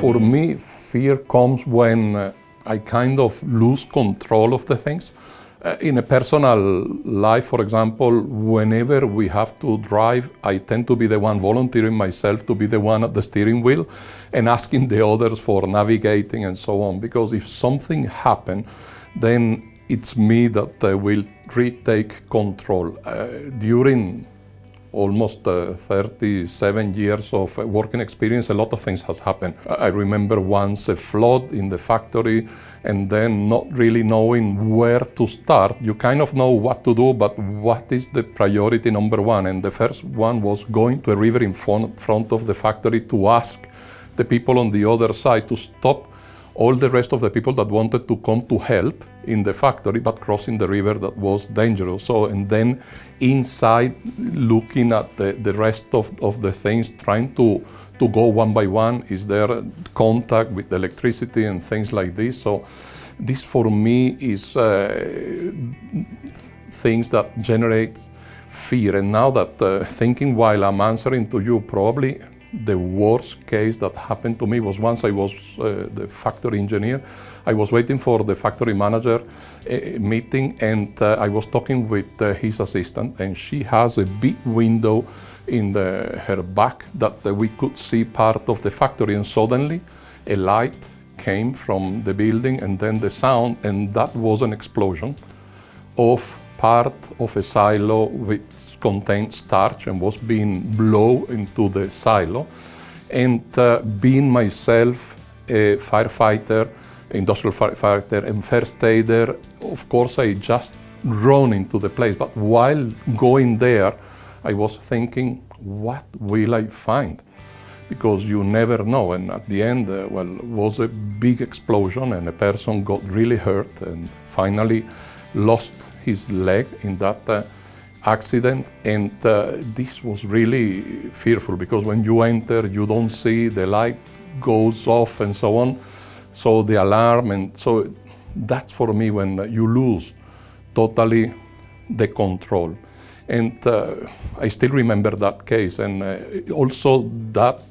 For me, fear comes when I kind of lose control of the things. In a personal life, for example, whenever we have to drive, I tend to be the one volunteering myself to be the one at the steering wheel and asking the others for navigating and so on. Because if something happens, then it's me that will retake control. During almost 37 years of working experience, a lot of things has happened. I remember once a flood in the factory and then not really knowing where to start. You kind of know what to do, but what is the priority number one? And the first one was going to a river in front of the factory to ask the people on the other side to stop all the rest of the people that wanted to come to help in the factory, but crossing the river that was dangerous. So, and then inside, looking at the rest of the things, trying to go one by one. Is there contact with electricity and things like this? So this for me is things that generate fear. And now that thinking while I'm answering to you, probably the worst case that happened to me was once I was the factory engineer. I was waiting for the factory manager meeting, and I was talking with his assistant, and she has a big window in her back that we could see part of the factory, and suddenly a light came from the building and then the sound, and that was an explosion of part of a silo which contained starch and was being blown into the silo. And being myself a firefighter, industrial firefighter and first aider, of course I just run into the place. But while going there, I was thinking, what will I find? Because you never know. And at the end, well, it was a big explosion and a person got really hurt and finally lost his leg in that accident. And this was really fearful, because when you enter, you don't see, the light goes off and so on. So the alarm, and so that's for me when you lose totally the control. And I still remember that case, and also that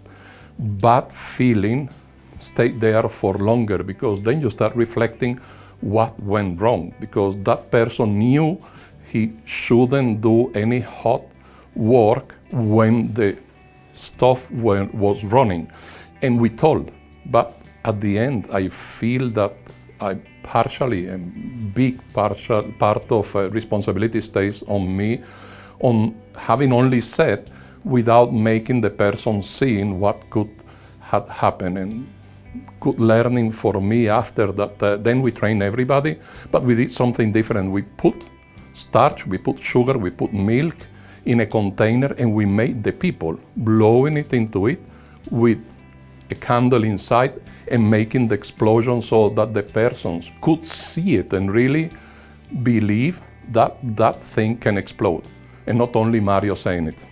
bad feeling stayed there for longer, because then you start reflecting what went wrong, because that person knew he shouldn't do any hot work when the stuff was running. And we told, but at the end I feel that I partially, a big part of responsibility stays on me, on having only said without making the person seeing what could have happened. And good learning for me after that. Then we trained everybody, but we did something different. We put starch, we put sugar, we put milk in a container, and we made the people blowing it into it with a candle inside and making the explosion so that the persons could see it and really believe that that thing can explode. And not only Mario saying it.